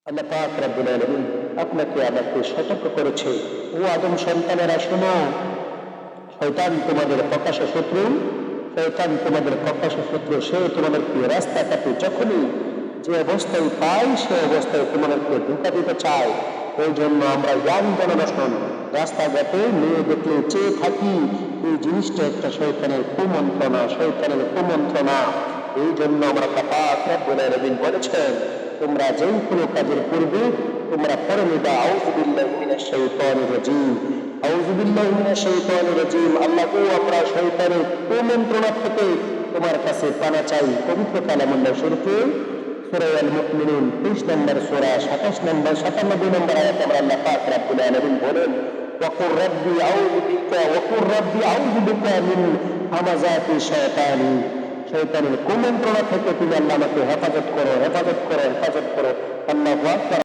আল্লাহ পাক রব্বুল আলামিন আপনাকে আমাকে সতর্ক করেছে, ও আদম সন্তানেরা শোনো, শয়তান তোমাদের প্রকাশ্য শত্রু, শয়তান তোমাদের প্রকাশ্য শত্রু, সে তোমাদেরকে রাস্তা কাটে যখনই যে অবস্থায় পাই সে অবস্থায় তোমাদেরকে ধোঁকা দিতে চায়। এই জন্য আমরা জ্ঞান জনদর্শন রাস্তাঘাটে মেয়ে দেখলে চেয়ে থাকি, এই জিনিসটা একটা শয়তানের কুমন্ত্রণা, শয়তানের কুমন্ত্রণা। এই জন্য আমরা পাক রব্বুল আলামিন বলেছেন, তোমরা যেই কোনো কাজের পূর্বে তোমরা পড়ে নিবা আউযু বিল্লাহি মিনাশ শাইতানির রাজীম, আউযু বিল্লাহি মিনাশ শাইতানির রাজীম। আল্লাহ গো, আমরা শয়তানের কুমন্ত্রণা থেকে তোমার কাছে পানা চাই। পবিত্র কালামুল্লাহ শরীফে সূরা আল মুমিনুন 23 নম্বর সূরা 27 নম্বর 97 নম্বর আয়াতে আমরা আল্লাহ পাক রব্বুল আলামিন বলেন, ওয়াকুর রাব্বি আউযু বিকা ওয়াকুর রাব্বি আউযু বিকা মিন হামাযাতি শায়তানি, শয়তানের কুমন্ত্রণা থেকে তুমি আল্লাহ আমাকে হেফাজত করো, হেফাজত করো, হেফাজত করো। আল্লাহু আকবার,